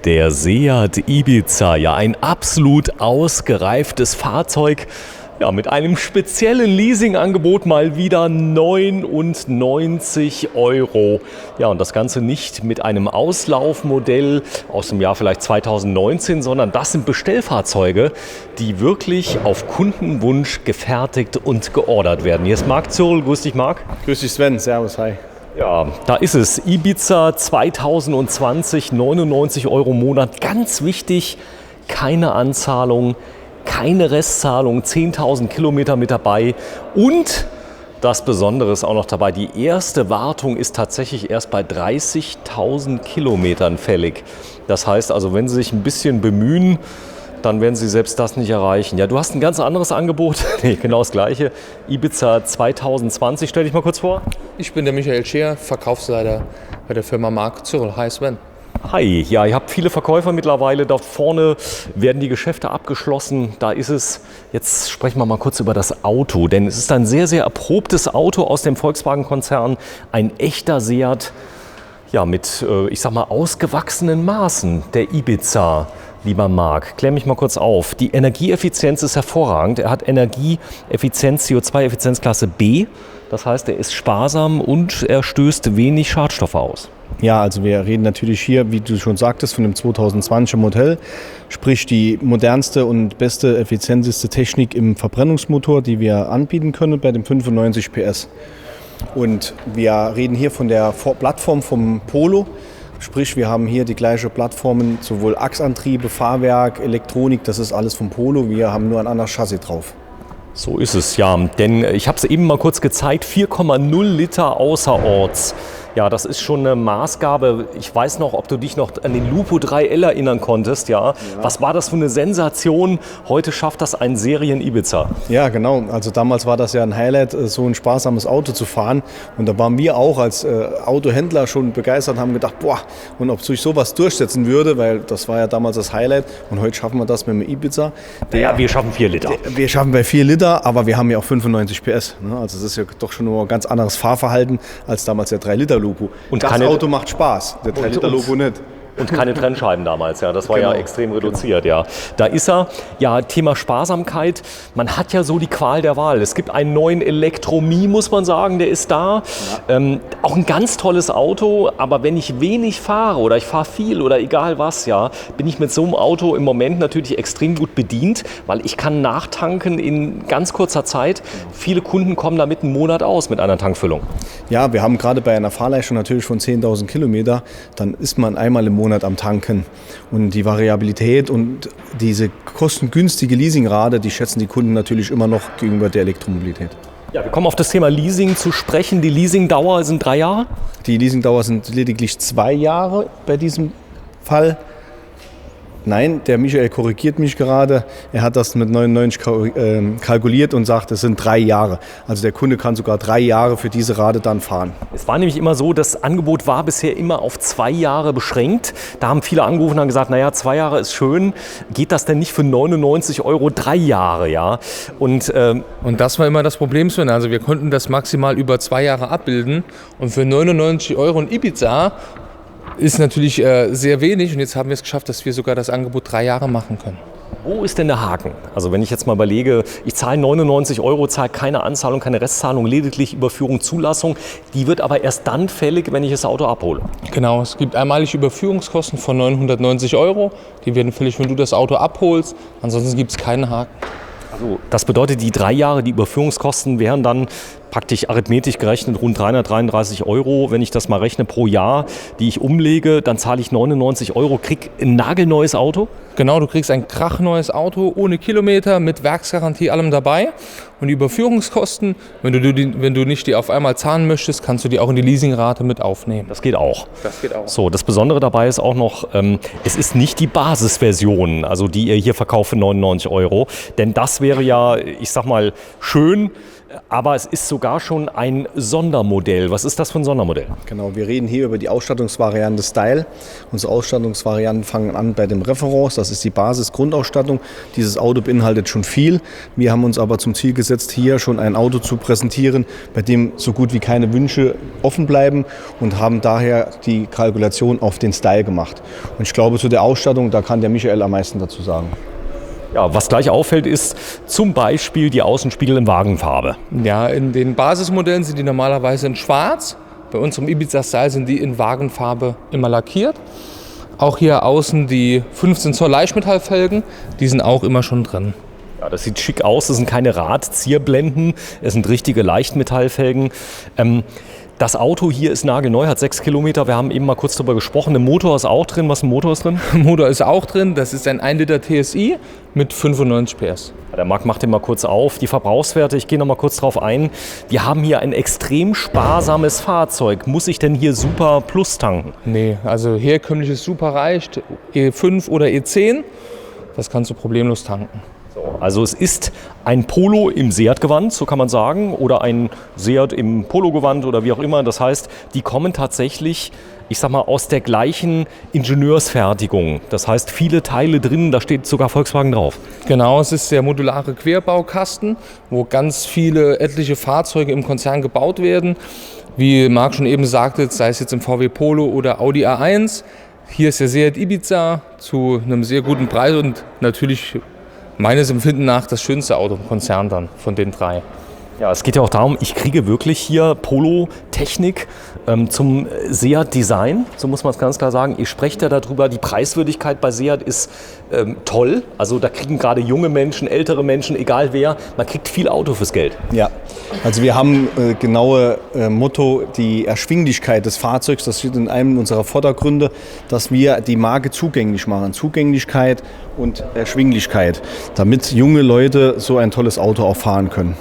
Der Seat Ibiza, ja ein absolut ausgereiftes Fahrzeug, ja mit einem speziellen Leasingangebot mal wieder 99 €. Ja und das Ganze nicht mit einem Auslaufmodell aus dem Jahr vielleicht 2019, sondern das sind Bestellfahrzeuge, die wirklich auf Kundenwunsch gefertigt und geordert werden. Hier ist Marc Zürl, grüß dich Marc. Grüß dich Sven, servus, hi. Ja, da ist es. Ibiza 2020, 99 € im Monat. Ganz wichtig, keine Anzahlung, keine Restzahlung, 10.000 Kilometer mit dabei. Und das Besondere ist auch noch dabei, die erste Wartung ist tatsächlich erst bei 30.000 Kilometern fällig. Das heißt also, wenn Sie sich ein bisschen bemühen, dann werden Sie selbst das nicht erreichen. Ja, du hast ein ganz anderes Angebot. Nee, genau das Gleiche. Ibiza 2020. Stell dich mal kurz vor. Ich bin der Michael Scheer, Verkaufsleiter bei der Firma Marc Zürl. Hi Sven. Hi, ja, ihr habt viele Verkäufer mittlerweile. Da vorne werden die Geschäfte abgeschlossen. Da ist es. Jetzt sprechen wir mal kurz über das Auto. Denn es ist ein sehr, sehr erprobtes Auto aus dem Volkswagen-Konzern. Ein echter Seat. Ja, mit, ich sag mal, ausgewachsenen Maßen. Der Ibiza. Lieber Marc, klär mich mal kurz auf. Die Energieeffizienz ist hervorragend. Er hat Energieeffizienz, CO2-Effizienzklasse B. Das heißt, er ist sparsam und er stößt wenig Schadstoffe aus. Ja, also wir reden natürlich hier, wie du schon sagtest, von dem 2020er Modell. Sprich die modernste und beste, effizienteste Technik im Verbrennungsmotor, die wir anbieten können bei dem 95 PS. Und wir reden hier von der Plattform vom Polo. Sprich, wir haben hier die gleiche Plattformen, sowohl Achsantriebe, Fahrwerk, Elektronik, das ist alles vom Polo. Wir haben nur ein anderes Chassis drauf. So ist es, ja. Denn ich habe es eben mal kurz gezeigt, 4,0 Liter außerorts. Ja, das ist schon eine Maßgabe. Ich weiß noch, ob du dich noch an den Lupo 3L erinnern konntest. Ja. Was war das für eine Sensation? Heute schafft das ein Serien-Ibiza. Ja, genau. Also damals war das ja ein Highlight, so ein sparsames Auto zu fahren. Und da waren wir auch als Autohändler schon begeistert und haben gedacht, boah, und ob sich sowas durchsetzen würde, weil das war ja damals das Highlight. Und heute schaffen wir das mit dem Ibiza. Ja, wir schaffen 4 Liter. Wir schaffen bei 4 Liter, aber wir haben ja auch 95 PS. Also das ist ja doch schon ein ganz anderes Fahrverhalten als damals der 3-Liter-Lopo. Und das Auto macht Spaß, der 3-Liter-Lopo nicht. Und keine Trennscheiben damals, ja. Das war genau, ja extrem reduziert, ja. Da ist er. Ja, Thema Sparsamkeit. Man hat ja so die Qual der Wahl. Es gibt einen neuen Elektromi, muss man sagen, der ist da. Ja. Auch ein ganz tolles Auto, aber wenn ich wenig fahre oder ich fahre viel oder egal was, ja, bin ich mit so einem Auto im Moment natürlich extrem gut bedient, weil ich kann nachtanken in ganz kurzer Zeit. Viele Kunden kommen damit einen Monat aus mit einer Tankfüllung. Ja, wir haben gerade bei einer Fahrleistung natürlich von 10.000 Kilometer, dann ist man einmal im Monat am Tanken. Und die Variabilität und diese kostengünstige Leasingrate, die schätzen die Kunden natürlich immer noch gegenüber der Elektromobilität. Ja, wir kommen auf das Thema Leasing zu sprechen. Die Leasingdauer sind 3 Jahre? Die Leasingdauer sind lediglich 2 Jahre bei diesem Fall. Nein, der Michael korrigiert mich gerade. Er hat das mit 99 kalkuliert und sagt, es sind 3 Jahre. Also der Kunde kann sogar 3 Jahre für diese Rate dann fahren. Es war nämlich immer so, das Angebot war bisher immer auf 2 Jahre beschränkt. Da haben viele angerufen und gesagt, naja, 2 Jahre ist schön. Geht das denn nicht für 99 € 3 Jahre? Ja? Und das war immer das Problem, Sven. Also wir konnten das maximal über 2 Jahre abbilden. Und für 99 € ein Ibiza ist natürlich sehr wenig und jetzt haben wir es geschafft, dass wir sogar das Angebot 3 Jahre machen können. Wo ist denn der Haken? Also wenn ich jetzt mal überlege, ich zahle 99 €, zahle keine Anzahlung, keine Restzahlung, lediglich Überführung, Zulassung. Die wird aber erst dann fällig, wenn ich das Auto abhole. Genau, es gibt einmalige Überführungskosten von 990 €. Die werden fällig, wenn du das Auto abholst. Ansonsten gibt es keinen Haken. Also das bedeutet, die 3 Jahre, die Überführungskosten wären dann praktisch arithmetisch gerechnet rund 333 €. Wenn ich das mal rechne pro Jahr, die ich umlege, dann zahle ich 99 €, kriege ein nagelneues Auto. Genau, du kriegst ein krachneues Auto ohne Kilometer, mit Werksgarantie, allem dabei. Und die Überführungskosten, wenn du nicht die auf einmal zahlen möchtest, kannst du die auch in die Leasingrate mit aufnehmen. Das geht auch. Das geht auch. So, das Besondere dabei ist auch noch, es ist nicht die Basisversion, also die ihr hier verkauft für 99 €. Denn das wäre ja, ich sag mal, schön, Aber es ist sogar schon ein Sondermodell. Was ist das für ein Sondermodell? Genau, wir reden hier über die Ausstattungsvariante Style. Unsere Ausstattungsvarianten fangen an bei dem Reference, das ist die Basis-Grundausstattung. Dieses Auto beinhaltet schon viel. Wir haben uns aber zum Ziel gesetzt, hier schon ein Auto zu präsentieren, bei dem so gut wie keine Wünsche offen bleiben und haben daher die Kalkulation auf den Style gemacht. Und ich glaube, zu der Ausstattung, da kann der Michael am meisten dazu sagen. Ja, was gleich auffällt, ist zum Beispiel die Außenspiegel in Wagenfarbe. Ja, in den Basismodellen sind die normalerweise in schwarz. Bei unserem Ibiza Style sind die in Wagenfarbe immer lackiert. Auch hier außen die 15 Zoll Leichtmetallfelgen, die sind auch immer schon drin. Ja, das sieht schick aus, das sind keine Radzierblenden, es sind richtige Leichtmetallfelgen. Das Auto hier ist nagelneu, hat 6 Kilometer. Wir haben eben mal kurz darüber gesprochen. Der Motor ist auch drin. Was für ein Motor ist drin? Der Motor ist auch drin. Das ist ein 1 Liter TSI mit 95 PS. Der Marc macht den mal kurz auf. Die Verbrauchswerte, ich gehe noch mal kurz drauf ein. Wir haben hier ein extrem sparsames Fahrzeug. Muss ich denn hier Super Plus tanken? Nee, also herkömmliches Super reicht. E5 oder E10, das kannst du problemlos tanken. Also es ist ein Polo im Seat-Gewand, so kann man sagen, oder ein Seat im Polo-Gewand oder wie auch immer. Das heißt, die kommen tatsächlich, ich sag mal, aus der gleichen Ingenieursfertigung. Das heißt, viele Teile drin, da steht sogar Volkswagen drauf. Genau, es ist der modulare Querbaukasten, wo ganz viele etliche Fahrzeuge im Konzern gebaut werden. Wie Marc schon eben sagte, sei es jetzt im VW Polo oder Audi A1. Hier ist der Seat Ibiza zu einem sehr guten Preis und natürlich meines Empfindens nach das schönste Auto im Konzern dann von den drei. Ja, es geht ja auch darum, ich kriege wirklich hier Polo-Technik zum Seat-Design, so muss man es ganz klar sagen. Ihr sprecht ja darüber, die Preiswürdigkeit bei Seat ist toll. Also da kriegen gerade junge Menschen, ältere Menschen, egal wer, man kriegt viel Auto fürs Geld. Ja, also wir haben genaue Motto, die Erschwinglichkeit des Fahrzeugs, das steht in einem unserer Vordergründe, dass wir die Marke zugänglich machen. Zugänglichkeit und Erschwinglichkeit, damit junge Leute so ein tolles Auto auch fahren können.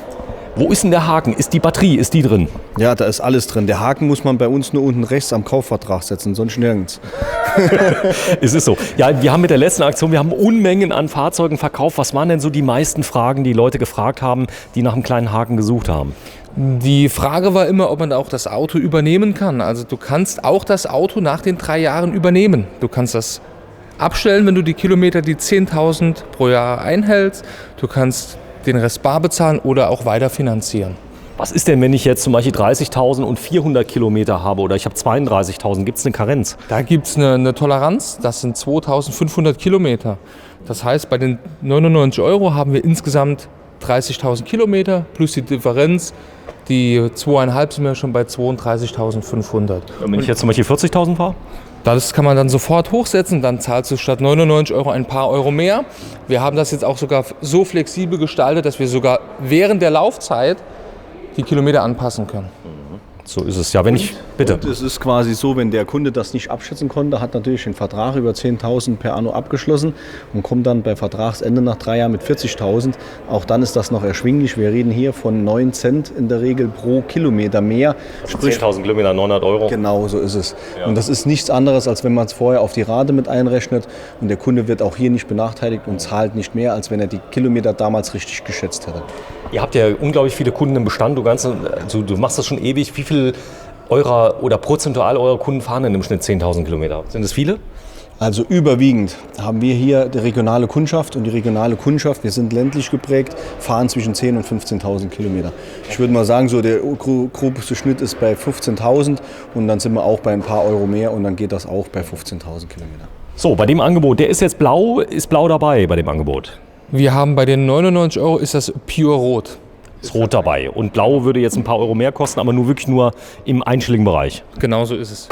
Wo ist denn der Haken? Ist die Batterie, ist die drin? Ja, da ist alles drin. Der Haken muss man bei uns nur unten rechts am Kaufvertrag setzen, sonst nirgends. Es ist so. Ja, wir haben mit der letzten Aktion, wir haben Unmengen an Fahrzeugen verkauft. Was waren denn so die meisten Fragen, die Leute gefragt haben, die nach einem kleinen Haken gesucht haben? Die Frage war immer, ob man auch das Auto übernehmen kann. Also du kannst auch das Auto nach den 3 Jahren übernehmen. Du kannst das abstellen, wenn du die Kilometer, die 10.000 pro Jahr einhältst. Du kannst den Rest bar bezahlen oder auch weiter finanzieren. Was ist denn, wenn ich jetzt zum Beispiel 30.000 und 400 Kilometer habe oder ich habe 32.000? Gibt es eine Karenz? Da gibt es eine Toleranz, das sind 2.500 Kilometer. Das heißt, bei den 99 € haben wir insgesamt 30.000 Kilometer plus die Differenz. Die 2,5 sind wir schon bei 32.500. Wenn ich jetzt zum Beispiel 40.000 fahre? Das kann man dann sofort hochsetzen, dann zahlst du statt 99 € ein paar Euro mehr. Wir haben das jetzt auch sogar so flexibel gestaltet, dass wir sogar während der Laufzeit die Kilometer anpassen können. So ist es. Ja, wenn ich... Bitte. Und es ist quasi so, wenn der Kunde das nicht abschätzen konnte, hat natürlich den Vertrag über 10.000 per Anno abgeschlossen und kommt dann bei Vertragsende nach 3 Jahren mit 40.000. Auch dann ist das noch erschwinglich. Wir reden hier von 9 Cent in der Regel pro Kilometer mehr. Sprich 10.000 Kilometer, 900 €. Genau, so ist es. Ja. Und das ist nichts anderes, als wenn man es vorher auf die Rate mit einrechnet. Und der Kunde wird auch hier nicht benachteiligt und zahlt nicht mehr, als wenn er die Kilometer damals richtig geschätzt hätte. Ihr habt ja unglaublich viele Kunden im Bestand. Du machst das schon ewig. Wie viel eurer oder prozentual eurer Kunden fahren denn im Schnitt 10.000 Kilometer? Sind es viele? Also überwiegend haben wir hier die regionale Kundschaft und die regionale Kundschaft, wir sind ländlich geprägt, fahren zwischen 10.000 und 15.000 Kilometer. Ich würde mal sagen, so der grobste Schnitt ist bei 15.000 und dann sind wir auch bei ein paar Euro mehr und dann geht das auch bei 15.000 Kilometer. So, bei dem Angebot, der ist jetzt blau, ist blau dabei bei dem Angebot? Wir haben bei den 99 € ist das Pure Rot. Ist rot dabei. Und blau würde jetzt ein paar Euro mehr kosten, aber nur wirklich nur im einstelligen Bereich. Genau so ist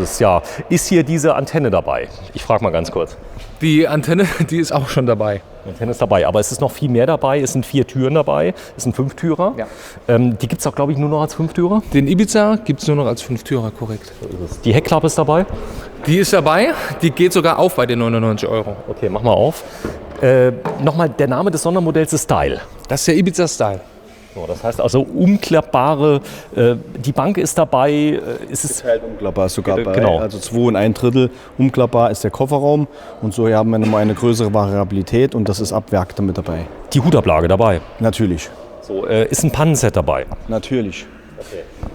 es. Ja. Ist hier diese Antenne dabei? Ich frage mal ganz kurz. Die Antenne, die ist auch schon dabei. Die Antenne ist dabei, aber es ist noch viel mehr dabei. Es sind 4 Türen dabei, es sind 5-Türer. Ja. Die gibt es auch, glaube ich, nur noch als 5-Türer. Den Ibiza gibt es nur noch als 5-Türer, korrekt. Die Heckklappe ist dabei. Die ist dabei, die geht sogar auf bei den 99 €. Okay, mach mal auf. Nochmal, der Name des Sondermodells ist Style. Das ist der Ibiza Style. So, das heißt also umklappbare, die Bank ist dabei. Umklappbar ist sogar bei, genau. Also 2 1/3 umklappbar ist der Kofferraum und so haben wir nochmal eine größere Variabilität und das ist ab Werk damit dabei. Die Hutablage dabei. Natürlich. So, ist ein Pannenset dabei? Natürlich.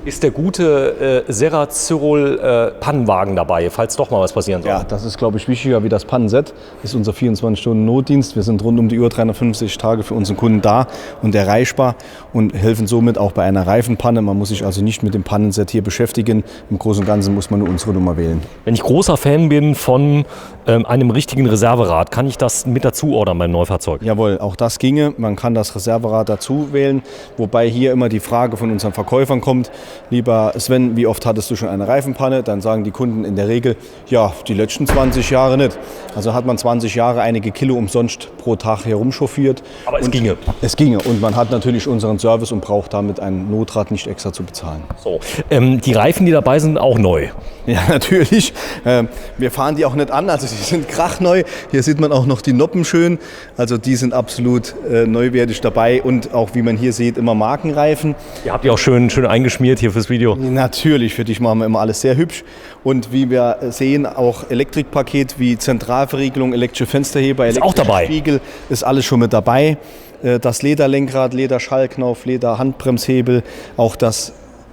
Ist der gute Serra Cyrol Pannenwagen dabei, falls doch mal was passieren soll? Ja, das ist, glaube ich, wichtiger wie das Pannenset. Das ist unser 24-Stunden-Notdienst. Wir sind rund um die Uhr 365 Tage für unseren Kunden da und erreichbar und helfen somit auch bei einer Reifenpanne. Man muss sich also nicht mit dem Pannenset hier beschäftigen. Im Großen und Ganzen muss man nur unsere Nummer wählen. Wenn ich großer Fan bin von einem richtigen Reserverad, kann ich das mit dazu ordern beim Neufahrzeug? Jawohl, auch das ginge. Man kann das Reserverad dazu wählen, wobei hier immer die Frage von unseren Verkäufern kommt, lieber Sven, wie oft hattest du schon eine Reifenpanne? Dann sagen die Kunden in der Regel, ja, die letzten 20 Jahre nicht. Also hat man 20 Jahre einige Kilo umsonst pro Tag herumchauffiert. Aber es ginge. Es ginge und man hat natürlich unseren Service und braucht damit ein Notrad nicht extra zu bezahlen. So, die Reifen, die dabei sind, auch neu. Ja, natürlich. Wir fahren die auch nicht an, also die sind krachneu. Hier sieht man auch noch die Noppen schön. Also die sind absolut neuwertig dabei und auch, wie man hier sieht, immer Markenreifen. Ihr habt die auch schön eingeschmiert hier fürs Video. Natürlich, für dich machen wir immer alles sehr hübsch. Und wie wir sehen, auch Elektrikpaket wie Zentralverriegelung, elektrische Fensterheber, elektrische Spiegel, ist alles schon mit dabei. Das Lederlenkrad, Lederschallknauf, Lederhandbremshebel, auch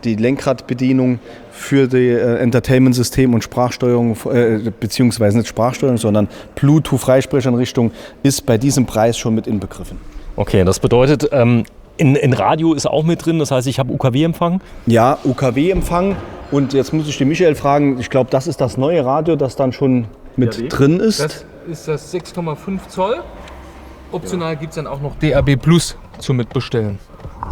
die Lenkradbedienung für die Entertainment-System und Sprachsteuerung, beziehungsweise nicht Sprachsteuerung, sondern Bluetooth-Freisprecheinrichtung ist bei diesem Preis schon mit inbegriffen. Okay, das bedeutet, in Radio ist auch mit drin, das heißt, ich habe UKW-Empfang? Ja, UKW-Empfang. Und jetzt muss ich den Michael fragen, ich glaube, das ist das neue Radio, das dann schon mit drin ist. Das ist das 6,5 Zoll. Optional gibt es dann auch noch DAB Plus zum Mitbestellen.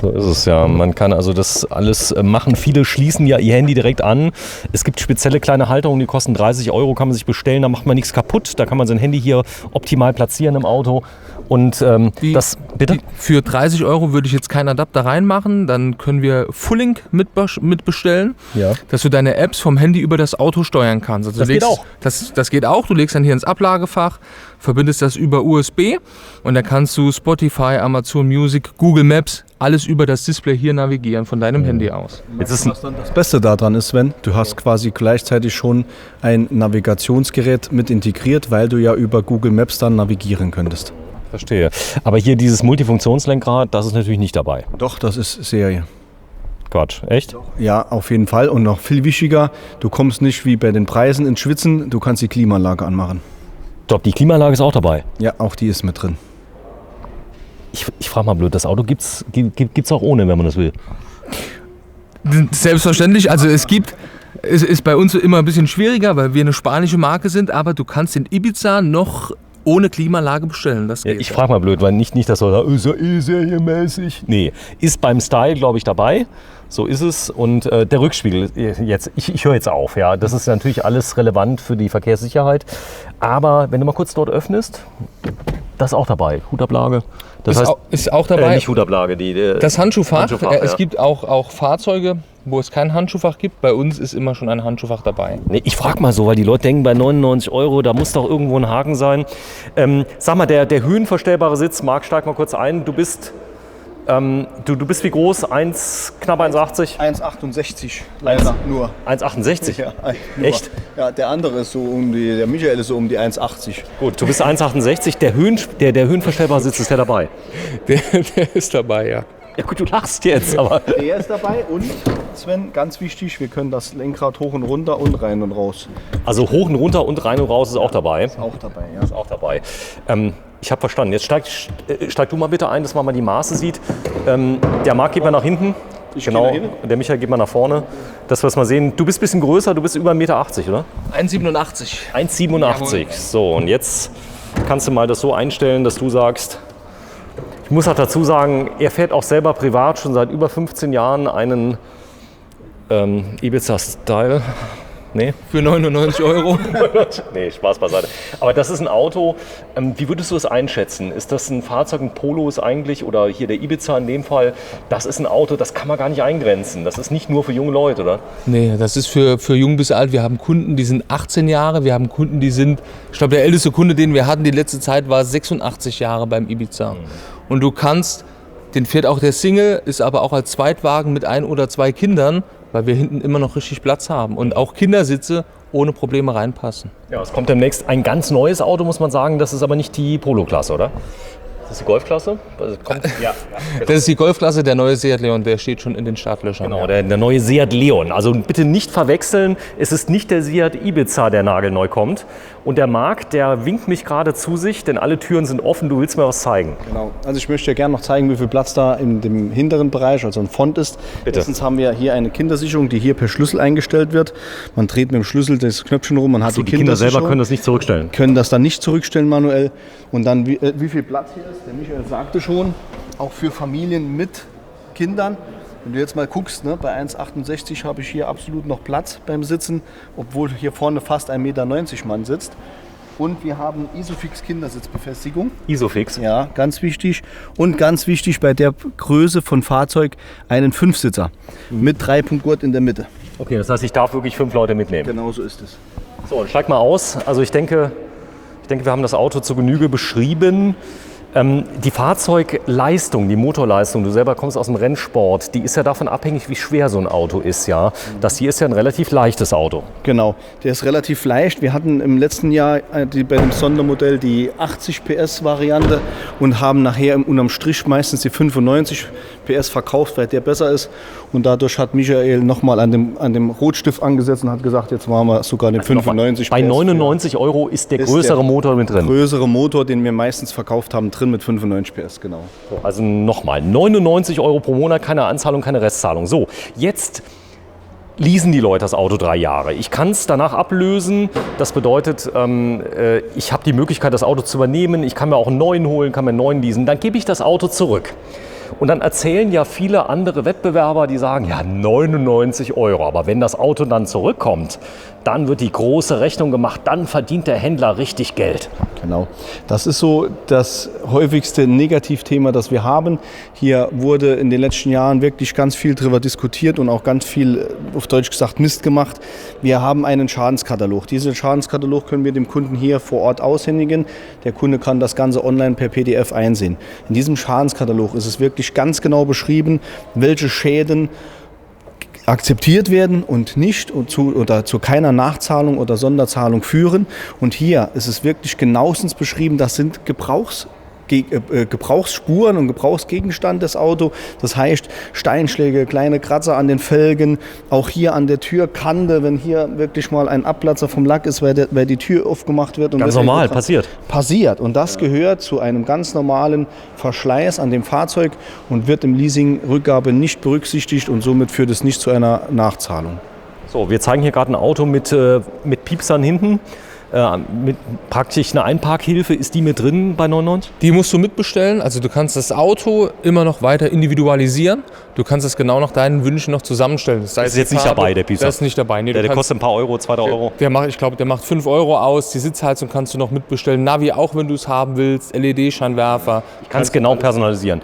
So ist es ja. Man kann also das alles machen. Viele schließen ja ihr Handy direkt an. Es gibt spezielle kleine Halterungen, die kosten 30 €, kann man sich bestellen. Da macht man nichts kaputt. Da kann man sein Handy hier optimal platzieren im Auto. Und bitte? Für 30 € würde ich jetzt keinen Adapter reinmachen. Dann können wir Full-Link mitbestellen, dass du deine Apps vom Handy über das Auto steuern kannst. Also das geht auch. Das geht auch. Du legst dann hier ins Ablagefach, verbindest das über USB und dann kannst du Spotify, Amazon Music, Google Maps, alles über das Display hier navigieren von deinem Handy aus. Jetzt ist was dann das Beste daran ist, Sven, du hast quasi gleichzeitig schon ein Navigationsgerät mit integriert, weil du ja über Google Maps dann navigieren könntest. Verstehe. Aber hier dieses Multifunktionslenkrad, das ist natürlich nicht dabei. Doch, das ist Serie. Quatsch, echt? Ja, auf jeden Fall. Und noch viel wichtiger, du kommst nicht wie bei den Preisen ins Schwitzen, du kannst die Klimaanlage anmachen. Doch, die Klimaanlage ist auch dabei. Ja, auch die ist mit drin. Ich frage mal blöd, das Auto gibt's auch ohne, wenn man das will? Selbstverständlich, also es ist bei uns immer ein bisschen schwieriger, weil wir eine spanische Marke sind, aber du kannst den Ibiza noch ohne Klimaanlage bestellen. Das geht. Ich frage mal blöd, weil nicht das soll da ist ja serienmäßig. Nee, ist beim Style, glaube ich, dabei. So ist es. Und der Rückspiegel, jetzt, ich höre jetzt auf, ja. Das ist natürlich alles relevant für die Verkehrssicherheit. Aber wenn du mal kurz dort öffnest, das ist auch dabei. Hutablage. Das heißt, ist auch dabei. Nicht Hutablage, das Handschuhfach. Es ja. gibt auch Fahrzeuge, wo es kein Handschuhfach gibt. Bei uns ist immer schon ein Handschuhfach dabei. Nee, ich frage mal so, weil die Leute denken, bei 99 €, da muss doch irgendwo ein Haken sein. Sag mal, der höhenverstellbare Sitz, Marc, steig mal kurz ein. Du bist wie groß? Knapp 1,80? 1,68 leider nur. 1,68? Ja, nur. Echt? Ja, der andere ist der Michael ist so um die 1,80. Gut, du bist 1,68. Der höhenverstellbare Sitz, ist der dabei? Der ist dabei, ja. Ja gut, du lachst jetzt, aber... Der ist dabei und, Sven, ganz wichtig, wir können das Lenkrad hoch und runter und rein und raus. Also hoch und runter und rein und raus ist auch dabei? Ist auch dabei, ja. Ist auch dabei. Ich habe verstanden. Jetzt steig du mal bitte ein, dass man mal die Maße sieht. Der Marc geht mal nach hinten. Ich genau. gehe nach hinten. Der Michael geht mal nach vorne. Dass wir es mal sehen. Du bist ein bisschen größer, du bist über 1,80 Meter, oder? 1,87. 1,87. So, und jetzt kannst du mal das so einstellen, dass du sagst... Ich muss auch dazu sagen, er fährt auch selber privat schon seit über 15 Jahren einen Ibiza Style. Nee? Für 99 €. Nee, Spaß beiseite. Aber das ist ein Auto, wie würdest du es einschätzen? Ist das ein Fahrzeug, ein Polo ist eigentlich, oder hier der Ibiza in dem Fall, das ist ein Auto, das kann man gar nicht eingrenzen. Das ist nicht nur für junge Leute, oder? Nee, das ist für jung bis alt. Wir haben Kunden, die sind 18 Jahre, wir haben Kunden, die sind, ich glaube, der älteste Kunde, den wir hatten die letzte Zeit, war 86 Jahre beim Ibiza. Und du kannst, den fährt auch der Single, ist aber auch als Zweitwagen mit 1 oder 2 Kindern, weil wir hinten immer noch richtig Platz haben und auch Kindersitze ohne Probleme reinpassen. Ja, es kommt demnächst ein ganz neues Auto, muss man sagen. Das ist aber nicht die Polo-Klasse, oder? Das ist die Golfklasse? Also Das ist die Golfklasse, der neue Seat Leon, der steht schon in den Startlöchern. Genau, der neue Seat Leon. Also bitte nicht verwechseln, es ist nicht der Seat Ibiza, der nagelneu kommt. Und der Marc, der winkt mich gerade zu sich, denn alle Türen sind offen, du willst mir was zeigen. Genau. Also ich möchte dir gerne noch zeigen, wie viel Platz da in dem hinteren Bereich, also ein Fond ist. Bitte. Erstens haben wir hier eine Kindersicherung, die hier per Schlüssel eingestellt wird. Man dreht mit dem Schlüssel das Knöpfchen rum, man hat Die Kinder selber können das nicht zurückstellen. können das dann nicht zurückstellen manuell. Und dann wie viel Platz hier ist, der Michael sagte schon, auch für Familien mit Kindern. Wenn du jetzt mal guckst, ne, bei 1,68 habe ich hier absolut noch Platz beim Sitzen, obwohl hier vorne fast 1,90 Meter Mann sitzt. Und wir haben Isofix Kindersitzbefestigung. Isofix. Ja, ganz wichtig. Und ganz wichtig bei der Größe von Fahrzeug einen Fünfsitzer mit 3-Punkt-Gurt in der Mitte. Okay, das heißt, ich darf wirklich 5 Leute mitnehmen. Genau so ist es. So, dann steig mal aus. Also ich denke, wir haben das Auto zur Genüge beschrieben. Die Fahrzeugleistung, die Motorleistung, du selber kommst aus dem Rennsport, die ist ja davon abhängig, wie schwer so ein Auto ist. Ja? Das hier ist ja ein relativ leichtes Auto. Genau, der ist relativ leicht. Wir hatten im letzten Jahr bei dem Sondermodell die 80 PS Variante und haben nachher unterm Strich meistens die 95 PS verkauft, weil der besser ist. Und dadurch hat Michael nochmal an dem Rotstift angesetzt und hat gesagt, jetzt machen wir sogar den 95 Bei PS. 99 € ist der Ist größere der Motor mit drin. Größere Motor, den wir meistens verkauft haben, drin mit 95 PS, genau. Also nochmal, 99 € pro Monat, keine Anzahlung, keine Restzahlung. So, jetzt leasen die Leute das Auto 3 Jahre. Ich kann es danach ablösen. Das bedeutet, ich habe die Möglichkeit, das Auto zu übernehmen. Ich kann mir auch einen neuen holen, kann mir einen neuen leasen. Dann gebe ich das Auto zurück. Und dann erzählen ja viele andere Wettbewerber, die sagen, ja 99 €. Aber wenn das Auto dann zurückkommt, dann wird die große Rechnung gemacht, dann verdient der Händler richtig Geld. Genau. Das ist so das häufigste Negativthema, das wir haben. Hier wurde in den letzten Jahren wirklich ganz viel darüber diskutiert und auch ganz viel, auf Deutsch gesagt, Mist gemacht. Wir haben einen Schadenskatalog. Diesen Schadenskatalog können wir dem Kunden hier vor Ort aushändigen. Der Kunde kann das Ganze online per PDF einsehen. In diesem Schadenskatalog ist es wirklich ganz genau beschrieben, welche Schäden akzeptiert werden und nicht zu keiner Nachzahlung oder Sonderzahlung führen. Und hier ist es wirklich genauestens beschrieben, das sind Gebrauchsspuren und Gebrauchsgegenstand des Autos. Das heißt Steinschläge, kleine Kratzer an den Felgen, auch hier an der Türkante, wenn hier wirklich mal ein Abplatzer vom Lack ist, weil die Tür aufgemacht wird. Und Ganz normal, passiert. Passiert. Und das gehört zu einem ganz normalen Verschleiß an dem Fahrzeug und wird im Leasing-Rückgabe nicht berücksichtigt und somit führt es nicht zu einer Nachzahlung. So, wir zeigen hier gerade ein Auto mit Piepsern hinten. Mit praktisch eine Einparkhilfe, ist die mit drin bei 99? Die musst du mitbestellen. Also du kannst das Auto immer noch weiter individualisieren. Du kannst es genau nach deinen Wünschen noch zusammenstellen. Das ist jetzt nicht dabei, der Piepser? Das ist nicht dabei. Nee, Der kostet ein paar Euro, 2, 3 Euro. Ich glaube, der macht 5 € aus. Die Sitzheizung kannst du noch mitbestellen. Navi auch, wenn du es haben willst. LED-Scheinwerfer. Ich kann es genau personalisieren.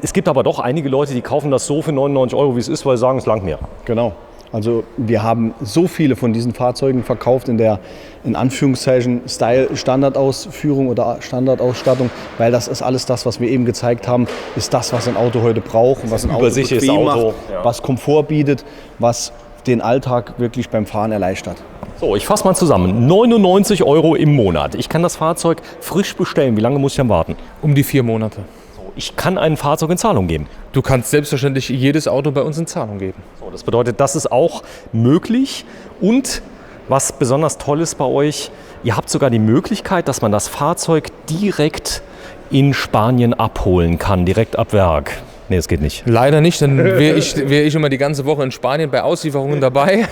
Es gibt aber doch einige Leute, die kaufen das so für 99 €, wie es ist, weil sie sagen, es langt mir. Genau. Also wir haben so viele von diesen Fahrzeugen verkauft in der, in Anführungszeichen, Style-Standardausführung oder Standardausstattung, weil das ist alles das, was wir eben gezeigt haben, ist das, was ein Auto heute braucht, was ein Auto bequem macht, was Komfort bietet, was den Alltag wirklich beim Fahren erleichtert. So, ich fasse mal zusammen. 99 € im Monat. Ich kann das Fahrzeug frisch bestellen. Wie lange muss ich dann warten? Um die 4 Monate. Ich kann ein Fahrzeug in Zahlung geben. Du kannst selbstverständlich jedes Auto bei uns in Zahlung geben. So, das bedeutet, das ist auch möglich. Und was besonders toll ist bei euch, ihr habt sogar die Möglichkeit, dass man das Fahrzeug direkt in Spanien abholen kann, direkt ab Werk. Nee, das geht nicht. Leider nicht, dann wäre ich immer die ganze Woche in Spanien bei Auslieferungen dabei.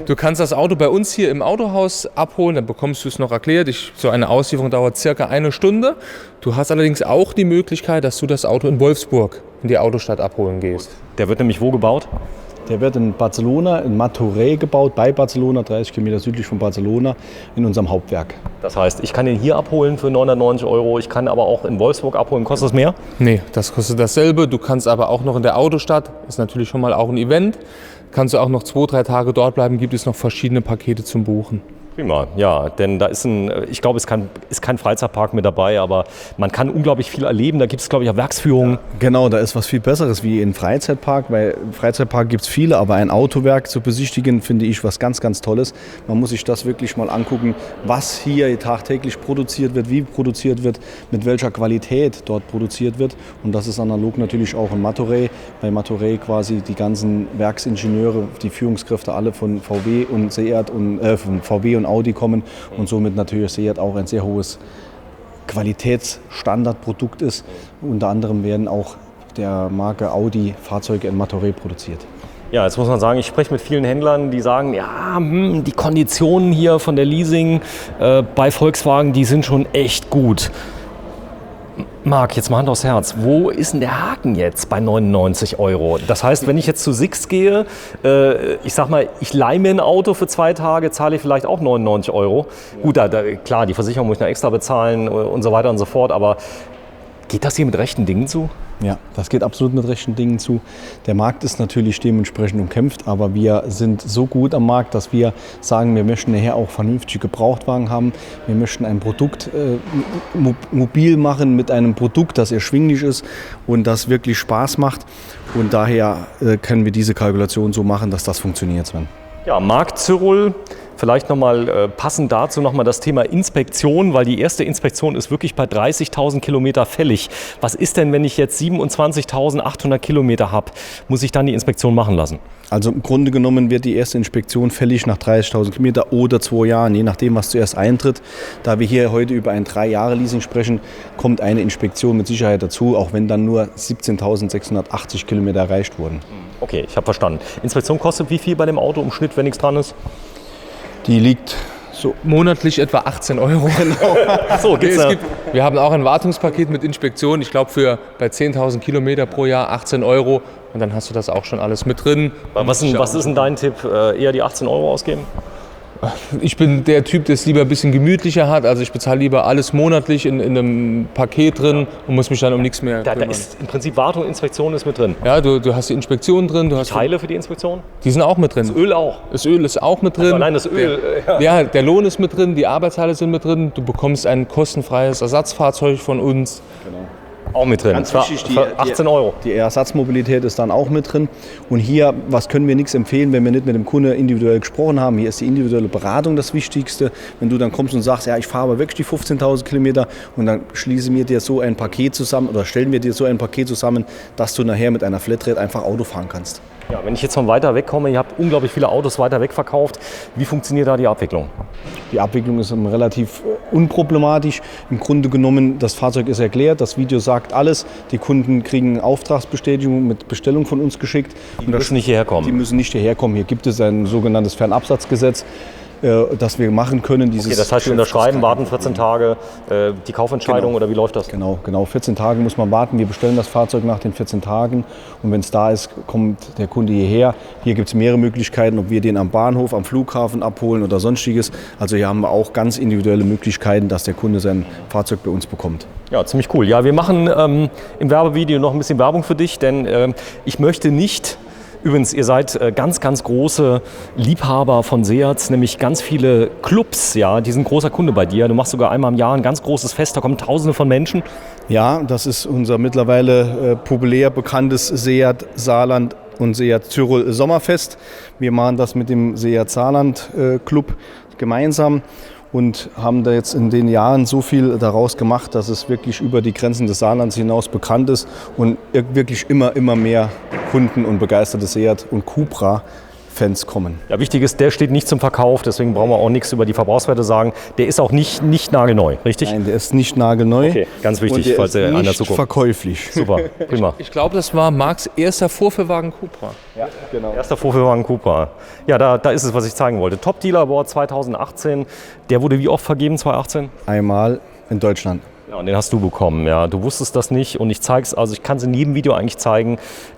Du kannst das Auto bei uns hier im Autohaus abholen, dann bekommst du es noch erklärt. So eine Auslieferung dauert circa 1 Stunde. Du hast allerdings auch die Möglichkeit, dass du das Auto in Wolfsburg, in die Autostadt, abholen gehst. Der wird nämlich wo gebaut? Der wird in Barcelona, in Martorell gebaut, bei Barcelona, 30 Kilometer südlich von Barcelona, in unserem Hauptwerk. Das heißt, ich kann ihn hier abholen für 990 €, ich kann aber auch in Wolfsburg abholen. Kostet das mehr? Nee, das kostet dasselbe. Du kannst aber auch noch in der Autostadt, ist natürlich schon mal auch ein Event, kannst du auch noch 2-3 Tage dort bleiben, gibt es noch verschiedene Pakete zum Buchen. Prima, ja, denn da ist ich glaube, es ist kein Freizeitpark mit dabei, aber man kann unglaublich viel erleben. Da gibt es, glaube ich, auch Werksführungen. Genau, da ist was viel Besseres wie im Freizeitpark, weil im Freizeitpark gibt es viele, aber ein Autowerk zu besichtigen, finde ich was ganz, ganz Tolles. Man muss sich das wirklich mal angucken, was hier tagtäglich produziert wird, wie produziert wird, mit welcher Qualität dort produziert wird. Und das ist analog natürlich auch in Martorell, bei Martorell quasi die ganzen Werksingenieure, die Führungskräfte alle von VW und Seat von VW und Audi kommen und somit natürlich Seat auch ein sehr hohes Qualitätsstandardprodukt ist. Unter anderem werden auch der Marke Audi Fahrzeuge in Martorell produziert. Ja, jetzt muss man sagen, ich spreche mit vielen Händlern, die sagen, ja, die Konditionen hier von der Leasing bei Volkswagen, die sind schon echt gut. Marc, jetzt mal Hand aufs Herz, wo ist denn der Haken jetzt bei 99 €? Das heißt, wenn ich jetzt zu Sixt gehe, ich sag mal, ich leihe mir ein Auto für 2 Tage, zahle ich vielleicht auch 99 €. Gut, klar, die Versicherung muss ich noch extra bezahlen und so weiter und so fort, aber geht das hier mit rechten Dingen zu? Ja, das geht absolut mit rechten Dingen zu. Der Markt ist natürlich dementsprechend umkämpft, aber wir sind so gut am Markt, dass wir sagen, wir möchten nachher auch vernünftige Gebrauchtwagen haben. Wir möchten ein Produkt mobil machen mit einem Produkt, das erschwinglich ist und das wirklich Spaß macht. Und daher können wir diese Kalkulation so machen, dass das funktioniert, Sven. Ja, Marc Zürl. Vielleicht nochmal passend dazu nochmal das Thema Inspektion, weil die erste Inspektion ist wirklich bei 30.000 Kilometer fällig. Was ist denn, wenn ich jetzt 27.800 Kilometer habe? Muss ich dann die Inspektion machen lassen? Also im Grunde genommen wird die erste Inspektion fällig nach 30.000 Kilometer oder 2 Jahren, je nachdem, was zuerst eintritt. Da wir hier heute über ein 3-Jahre-Leasing sprechen, kommt eine Inspektion mit Sicherheit dazu, auch wenn dann nur 17.680 Kilometer erreicht wurden. Okay, ich habe verstanden. Inspektion kostet wie viel bei dem Auto im Schnitt, wenn nichts dran ist? Die liegt so monatlich etwa 18 €. So, wir haben auch ein Wartungspaket mit Inspektion. Ich glaube, bei 10.000 Kilometer pro Jahr 18 € und dann hast du das auch schon alles mit drin. Was ist denn dein Tipp? Eher die 18 € ausgeben? Ich bin der Typ, der es lieber ein bisschen gemütlicher hat. Also ich bezahle lieber alles monatlich in einem Paket drin und muss mich dann um nichts mehr kümmern. Da ist im Prinzip Wartung, Inspektion ist mit drin. Ja, du hast die Inspektion drin. Du hast Teile für die Inspektion? Die sind auch mit drin. Das Öl auch? Das Öl ist auch mit drin. Also allein das Öl? Ja, der Lohn ist mit drin, die Arbeitsteile sind mit drin. Du bekommst ein kostenfreies Ersatzfahrzeug von uns. Genau. Auch mit drin. Ganz wichtig, für 18 €. Die Ersatzmobilität ist dann auch mit drin. Und hier, was können wir nichts empfehlen, wenn wir nicht mit dem Kunde individuell gesprochen haben? Hier ist die individuelle Beratung das Wichtigste. Wenn du dann kommst und sagst, ja, ich fahre aber wirklich die 15.000 Kilometer und dann schließen wir dir so ein Paket zusammen oder stellen wir dir so ein Paket zusammen, dass du nachher mit einer Flatrate einfach Auto fahren kannst. Ja, wenn ich jetzt von weiter weg komme, ihr habt unglaublich viele Autos weiter weg verkauft. Wie funktioniert da die Abwicklung? Die Abwicklung ist relativ unproblematisch. Im Grunde genommen, das Fahrzeug ist erklärt, das Video sagt alles. Die Kunden kriegen Auftragsbestätigung mit Bestellung von uns geschickt. Die müssen nicht hierher kommen? Die müssen nicht hierher kommen. Hier gibt es ein sogenanntes Fernabsatzgesetz, das wir machen können. Okay, das heißt, wir unterschreiben, warten 14 Tage, die Kaufentscheidung, genau. Oder wie läuft das? Genau, 14 Tage muss man warten. Wir bestellen das Fahrzeug nach den 14 Tagen und wenn es da ist, kommt der Kunde hierher. Hier gibt es mehrere Möglichkeiten, ob wir den am Bahnhof, am Flughafen abholen oder sonstiges. Also hier haben wir auch ganz individuelle Möglichkeiten, dass der Kunde sein Fahrzeug bei uns bekommt. Ja, ziemlich cool. Ja, wir machen im Werbevideo noch ein bisschen Werbung für dich, denn ich möchte nicht... Übrigens, ihr seid ganz, ganz große Liebhaber von Seats, nämlich ganz viele Clubs, ja, die sind großer Kunde bei dir. Du machst sogar einmal im Jahr ein ganz großes Fest, da kommen Tausende von Menschen. Ja, das ist unser mittlerweile populär bekanntes Seat Saarland und Seat Zürl Sommerfest. Wir machen das mit dem Seat Saarland Club gemeinsam und haben da jetzt in den Jahren so viel daraus gemacht, dass es wirklich über die Grenzen des Saarlands hinaus bekannt ist und wirklich immer mehr Kunden und begeisterte Seat und Cupra-Fans kommen. Ja, wichtig ist, der steht nicht zum Verkauf, deswegen brauchen wir auch nichts über die Verbrauchswerte sagen. Der ist auch nicht nagelneu, richtig? Nein, der ist nicht nagelneu. Okay, ganz wichtig, und falls er ist einer nicht zuguckt. Verkäuflich. Super, prima. Ich glaube, das war Marcs erster Vorführwagen Cupra. Ja, genau. Erster Vorführwagen Cupra. Ja, da ist es, was ich zeigen wollte. Top Dealer Award 2018. Der wurde wie oft vergeben, 2018? Einmal in Deutschland. Ja, und den hast du bekommen, ja. Du wusstest das nicht und ich zeige es, also ich kann es in jedem Video eigentlich zeigen.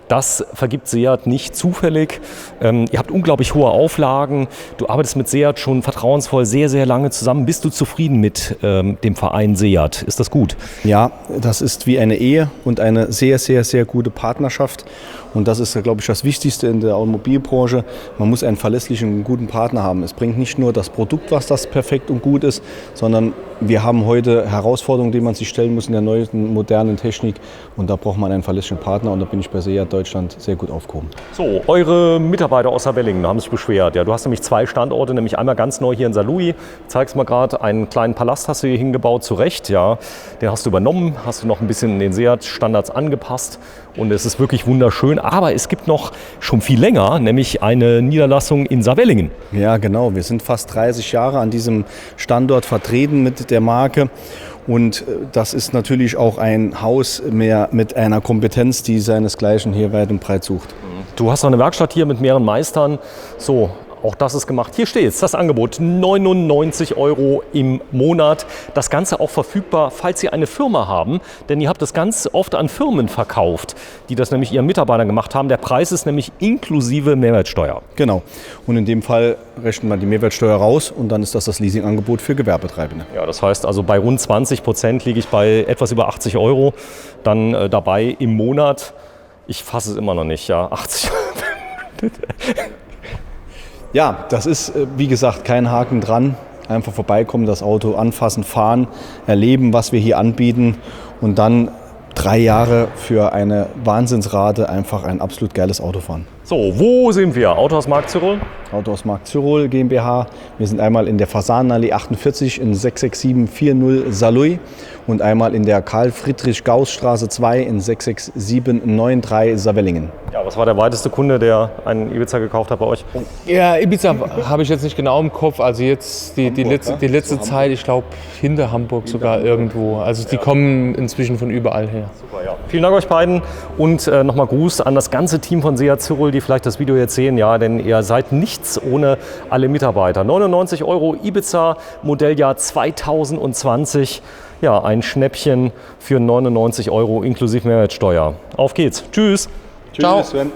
Das vergibt Seat nicht zufällig. Ihr habt unglaublich hohe Auflagen. Du arbeitest mit Seat schon vertrauensvoll sehr, sehr lange zusammen. Bist du zufrieden mit dem Verein Seat? Ist das gut? Ja, das ist wie eine Ehe und eine sehr, sehr, sehr gute Partnerschaft. Und das ist, glaube ich, das Wichtigste in der Automobilbranche. Man muss einen verlässlichen, guten Partner haben. Es bringt nicht nur das Produkt, was das perfekt und gut ist, sondern wir haben heute Herausforderungen, die man sich stellen muss in der neuen, modernen Technik. Und da braucht man einen verlässlichen Partner. Und da bin ich bei Seat Deutschland sehr gut aufgehoben. So, eure Mitarbeiter aus Saarwellingen haben sich beschwert. Ja, du hast nämlich 2 Standorte, nämlich einmal ganz neu hier in Saarlouis. Ich zeig's mal gerade, einen kleinen Palast hast du hier hingebaut, zu Recht. Ja. Den hast du übernommen, hast du noch ein bisschen den Seat-Standards angepasst. Und es ist wirklich wunderschön. Aber es gibt noch schon viel länger, nämlich eine Niederlassung in Saarwellingen. Ja, genau. Wir sind fast 30 Jahre an diesem Standort vertreten mit der Marke. Und das ist natürlich auch ein Haus mehr mit einer Kompetenz, die seinesgleichen hier weit und breit sucht. Du hast noch eine Werkstatt hier mit mehreren Meistern. So, auch das ist gemacht. Hier steht es, das Angebot, 99 € im Monat. Das Ganze auch verfügbar, falls Sie eine Firma haben, denn ihr habt das ganz oft an Firmen verkauft, die das nämlich ihren Mitarbeitern gemacht haben. Der Preis ist nämlich inklusive Mehrwertsteuer. Genau. Und in dem Fall rechnet man die Mehrwertsteuer raus und dann ist das Leasingangebot für Gewerbetreibende. Ja, das heißt also bei rund 20% liege ich bei etwas über 80 € dann dabei im Monat. Ich fasse es immer noch nicht, ja, 80 €. Ja, das ist, wie gesagt, kein Haken dran. Einfach vorbeikommen, das Auto anfassen, fahren, erleben, was wir hier anbieten und dann 3 Jahre für eine Wahnsinnsrate einfach ein absolut geiles Auto fahren. So, wo sind wir? Autohaus Markt Zyrol? Autohaus Markt Zyrol GmbH. Wir sind einmal in der Fasanenallee 48 in 66740 Saarlouis und einmal in der Karl-Friedrich-Gauß-Straße 2 in 66793 Saarwellingen. Ja, was war der weiteste Kunde, der einen Ibiza gekauft hat bei euch? Ja, Ibiza habe ich jetzt nicht genau im Kopf. Also jetzt die letzte Zeit, ich glaube hinter Hamburg sogar irgendwo. Also die kommen inzwischen von überall her. Super, ja. Vielen Dank euch beiden und nochmal Gruß an das ganze Team von Seat Zyrol, die vielleicht das Video jetzt sehen, ja, denn ihr seid nichts ohne alle Mitarbeiter. 99 € Ibiza, Modelljahr 2020. Ja, ein Schnäppchen für 99 € inklusive Mehrwertsteuer. Auf geht's. Tschüss. Ciao. Tschüss, Sven.